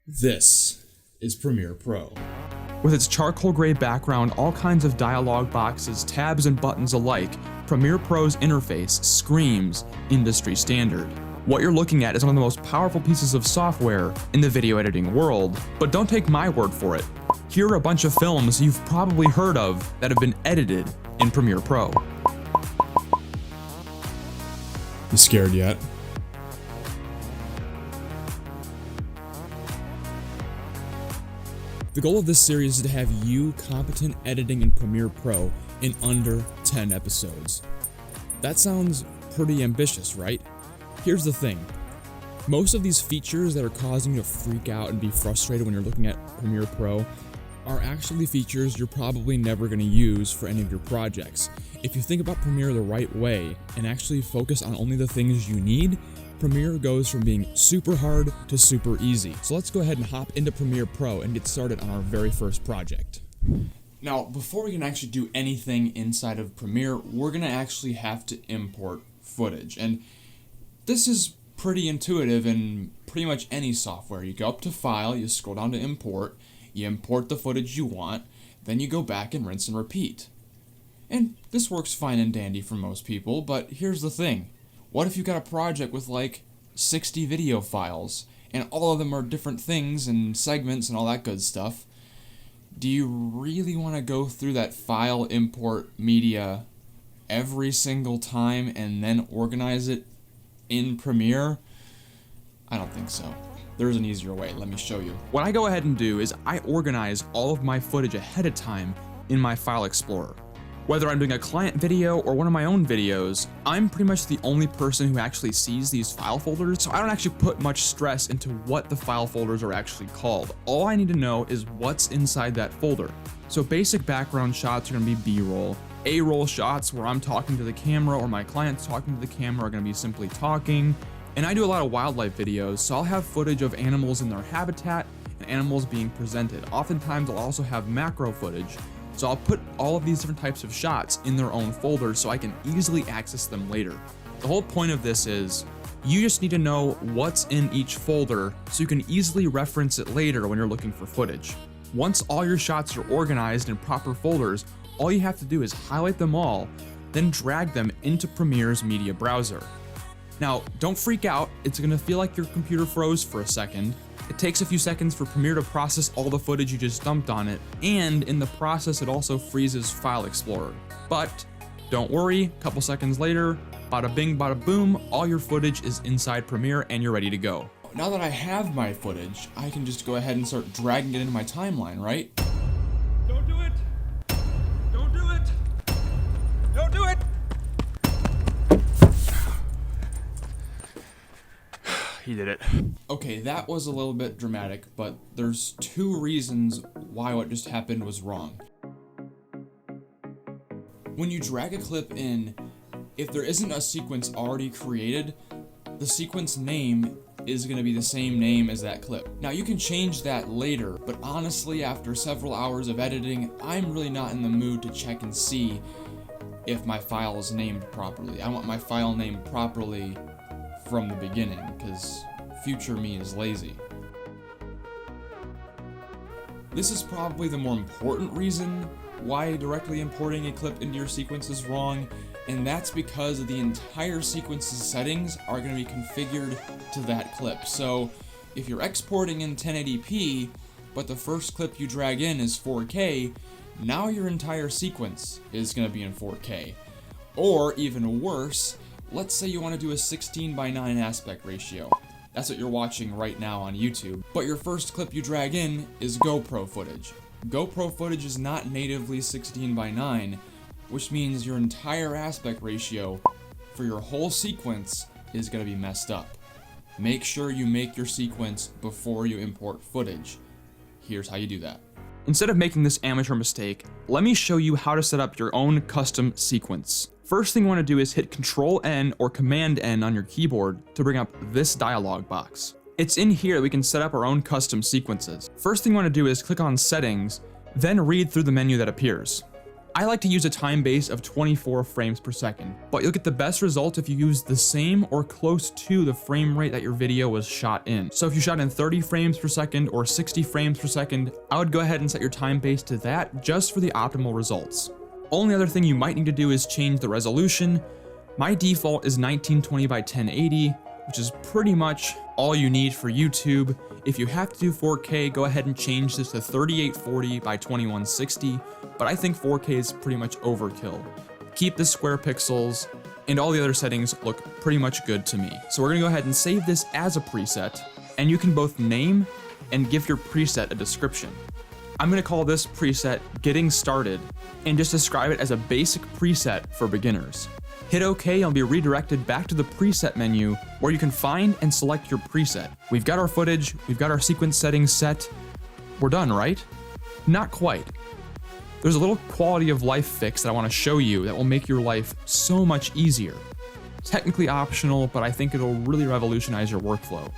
This is Premiere Pro. With its charcoal gray background, all kinds of dialog boxes, tabs, and buttons alike, Premiere Pro's interface screams industry standard. What you're looking at is one of the most powerful pieces of software in the video editing world, but don't take my word for it. Here are a bunch of films you've probably heard of that have been edited in Premiere Pro. You scared yet? The goal of this series is to have you competent editing in Premiere Pro in under 10 episodes. That sounds pretty ambitious, right? Here's the thing. Most of these features that are causing you to freak out and be frustrated when you're looking at Premiere Pro are actually features you're probably never going to use for any of your projects. If you think about Premiere the right way and actually focus on only the things you need, Premiere goes from being super hard to super easy. So let's go ahead and hop into Premiere Pro and get started on our very first project. Now, before we can actually do anything inside of Premiere, we're going to actually have to import footage. And this is pretty intuitive in pretty much any software. You go up to File, you scroll down to Import, you import the footage you want, then you go back and rinse and repeat. And this works fine and dandy for most people, but here's the thing. What if you've got a project with like 60 video files, and all of them are different things and segments and all that good stuff? Do you really want to go through that file import media every single time and then organize it in Premiere? I don't think so. There's an easier way. Let me show you. What I go ahead and do is I organize all of my footage ahead of time in my File Explorer. Whether I'm doing a client video or one of my own videos, I'm pretty much the only person who actually sees these file folders, so I don't actually put much stress into what the file folders are actually called. All I need to know is what's inside that folder. So basic background shots are going to be B-roll. A-roll shots where I'm talking to the camera or my client's talking to the camera are going to be simply talking. And I do a lot of wildlife videos, so I'll have footage of animals in their habitat and animals being presented. Oftentimes I'll also have macro footage. So I'll put all of these different types of shots in their own folders so I can easily access them later. The whole point of this is you just need to know what's in each folder so you can easily reference it later when you're looking for footage. Once all your shots are organized in proper folders, all you have to do is highlight them all, then drag them into Premiere's media browser. Now, don't freak out, it's gonna feel like your computer froze for a second. It takes a few seconds for Premiere to process all the footage you just dumped on it, and in the process it also freezes File Explorer. But don't worry, a couple seconds later, bada bing bada boom, all your footage is inside Premiere and you're ready to go. Now that I have my footage, I can just go ahead and start dragging it into my timeline, right? Don't do it! Don't do it! Don't do it! He did it. Okay, that was a little bit dramatic, but there's two reasons why what just happened was wrong. When you drag a clip in, if there isn't a sequence already created, the sequence name is going to be the same name as that clip. Now you can change that later, but honestly after several hours of editing, I'm really not in the mood to check and see if my file is named properly. I want my file named properly from the beginning, because future me is lazy. This is probably the more important reason why directly importing a clip into your sequence is wrong, and that's because the entire sequence's settings are going to be configured to that clip. So if you're exporting in 1080p, but the first clip you drag in is 4K, now your entire sequence is going to be in 4K. Or even worse, let's say you want to do a 16:9 aspect ratio. That's what you're watching right now on YouTube. But your first clip you drag in is GoPro footage. GoPro footage is not natively 16:9, which means your entire aspect ratio for your whole sequence is going to be messed up. Make sure you make your sequence before you import footage. Here's how you do that. Instead of making this amateur mistake, let me show you how to set up your own custom sequence. First thing you want to do is hit Control-N or Command-N on your keyboard to bring up this dialog box. It's in here that we can set up our own custom sequences. First thing you want to do is click on Settings, then read through the menu that appears. I like to use a time base of 24 frames per second, but you'll get the best results if you use the same or close to the frame rate that your video was shot in. So if you shot in 30 frames per second or 60 frames per second, I would go ahead and set your time base to that just for the optimal results. Only other thing you might need to do is change the resolution. My default is 1920 by 1080, which is pretty much all you need for YouTube. If you have to do 4K, go ahead and change this to 3840 by 2160, but I think 4K is pretty much overkill. Keep the square pixels, and all the other settings look pretty much good to me. So we're gonna go ahead and save this as a preset, and you can both name and give your preset a description. I'm gonna call this preset Getting Started, and just describe it as a basic preset for beginners. Hit OK and you'll be redirected back to the preset menu where you can find and select your preset. We've got our footage, we've got our sequence settings set. We're done, right? Not quite. There's a little quality of life fix that I want to show you that will make your life so much easier. Technically optional, but I think it'll really revolutionize your workflow.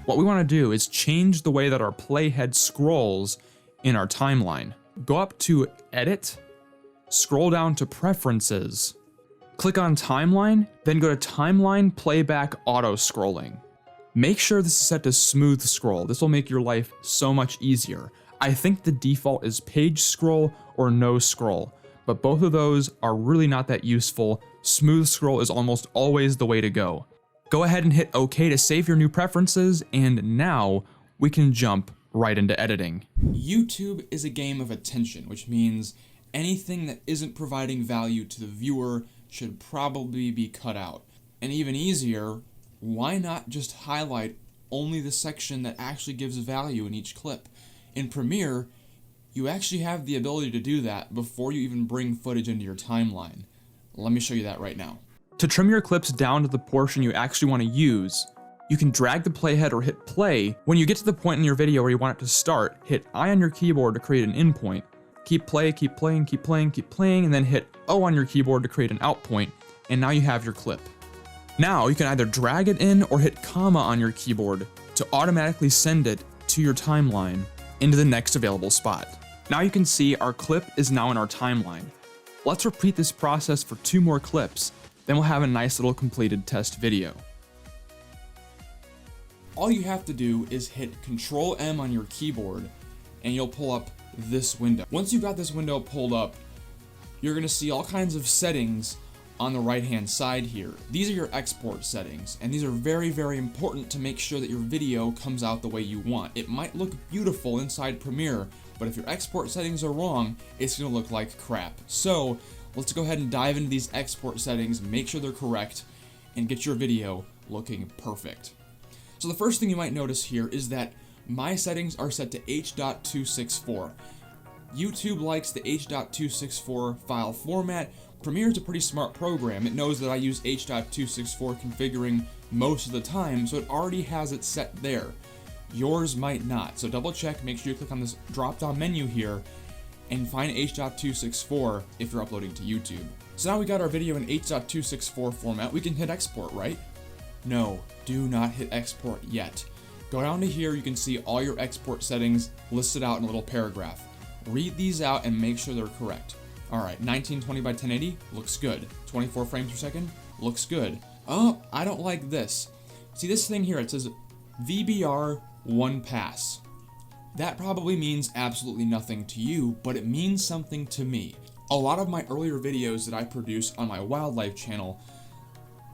What we want to do is change the way that our playhead scrolls in our timeline. Go up to Edit, scroll down to Preferences, click on Timeline, then go to Timeline Playback Auto Scrolling. Make sure this is set to Smooth Scroll. This will make your life so much easier. I think the default is Page Scroll or No Scroll, but both of those are really not that useful. Smooth Scroll is almost always the way to go. Go ahead and hit OK to save your new preferences, and now we can jump right into editing. YouTube is a game of attention, which means anything that isn't providing value to the viewer should probably be cut out. And even easier, why not just highlight only the section that actually gives value in each clip? In Premiere, you actually have the ability to do that before you even bring footage into your timeline. Let me show you that right now. To trim your clips down to the portion you actually want to use, you can drag the playhead or hit play. When you get to the point in your video where you want it to start, hit I on your keyboard to create an in point. Keep playing, and then hit O on your keyboard to create an out point, and now you have your clip. Now you can either drag it in or hit comma on your keyboard to automatically send it to your timeline into the next available spot. Now you can see our clip is now in our timeline. Let's repeat this process for 2 more clips, then we'll have a nice little completed test video. All you have to do is hit Control M on your keyboard and you'll pull up this window. Once you've got this window pulled up, you're going to see all kinds of settings on the right hand side here. These are your export settings, and these are very, very important to make sure that your video comes out the way you want. It might look beautiful inside Premiere, but if your export settings are wrong, it's going to look like crap. So let's go ahead and dive into these export settings, make sure they're correct, and get your video looking perfect. So the first thing you might notice here is that my settings are set to H.264. YouTube likes the H.264 file format. Premiere is a pretty smart program. It knows that I use H.264 configuring most of the time, so it already has it set there. Yours might not, so double check, make sure you click on this drop-down menu here and find H.264 if you're uploading to YouTube. So now we got our video in H.264 format, we can hit export, right? No, do not hit export yet. Go down to here, you can see all your export settings listed out in a little paragraph. Read these out and make sure they're correct. Alright, 1920 by 1080, looks good. 24 frames per second, looks good. Oh, I don't like this. See this thing here, it says VBR 1 pass. That probably means absolutely nothing to you, but it means something to me. A lot of my earlier videos that I produced on my wildlife channel,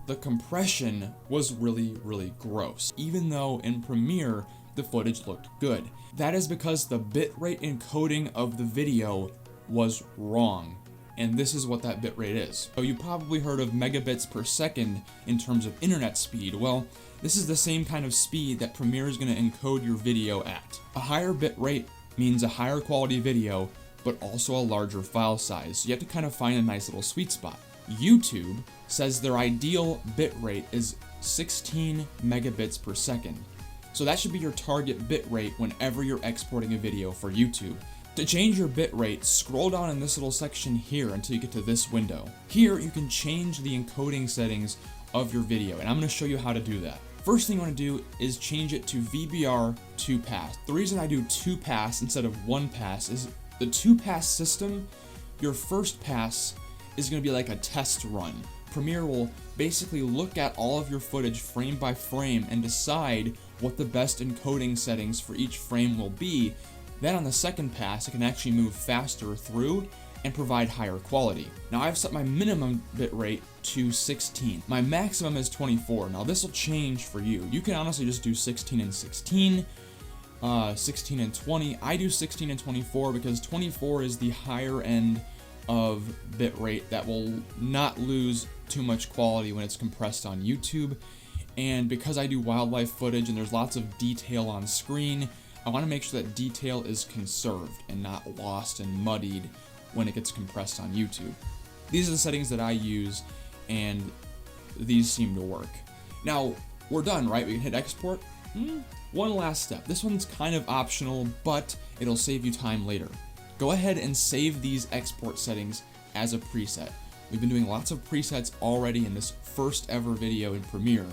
the compression was really, really gross, even though in Premiere, the footage looked good. That is because the bitrate encoding of the video was wrong, and this is what that bitrate is. So you probably heard of megabits per second in terms of internet speed. Well, this is the same kind of speed that Premiere is going to encode your video at. A higher bitrate means a higher quality video, but also a larger file size. So you have to kind of find a nice little sweet spot. YouTube says their ideal bitrate is 16 megabits per second. So that should be your target bitrate whenever you're exporting a video for YouTube. To change your bitrate, scroll down in this little section here until you get to this window. Here you can change the encoding settings of your video, and I'm going to show you how to do that. First thing you want to do is change it to VBR 2 pass. The reason I do 2 pass instead of 1 pass is the 2 pass system Your first pass is going to be like a test run. Premiere will basically look at all of your footage frame by frame and decide what the best encoding settings for each frame will be. Then on the second pass, it can actually move faster through and provide higher quality. Now I've set my minimum bitrate to 16. My maximum is 24. Now this will change for you. You can honestly just do 16 and 16, 16 and 20. I do 16 and 24 because 24 is the higher end of bitrate that will not lose too much quality when it's compressed on YouTube. And because I do wildlife footage and there's lots of detail on screen, I want to make sure that detail is conserved and not lost and muddied when it gets compressed on YouTube. These are the settings that I use, and these seem to work. Now, we're done, right? We can hit export. One last step. This one's kind of optional, but it'll save you time later. Go ahead and save these export settings as a preset. We've been doing lots of presets already in this first ever video in Premiere,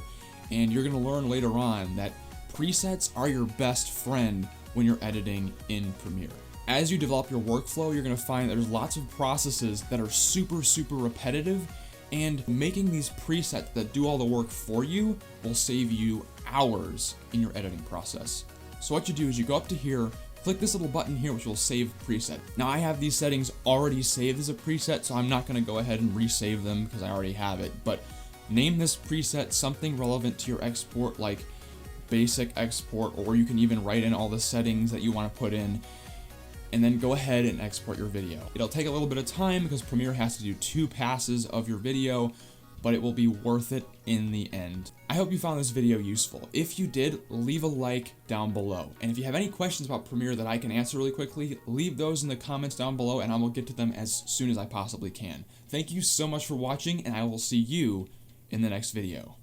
and you're going to learn later on that presets are your best friend when you're editing in Premiere. As you develop your workflow, you're going to find that there's lots of processes that are super repetitive, and making these presets that do all the work for you will save you hours in your editing process. So what you do is you go up to here, click this little button here which will save preset. Now I have these settings already saved as a preset, so I'm not going to go ahead and resave them because I already have it, but name this preset something relevant to your export, like basic export, or you can even write in all the settings that you want to put in, and then go ahead and export your video. It'll take a little bit of time because Premiere has to do 2 passes of your video, but it will be worth it in the end. I hope you found this video useful. If you did, leave a like down below. And if you have any questions about Premiere that I can answer really quickly, leave those in the comments down below and I will get to them as soon as I possibly can. Thank you so much for watching, and I will see you in the next video.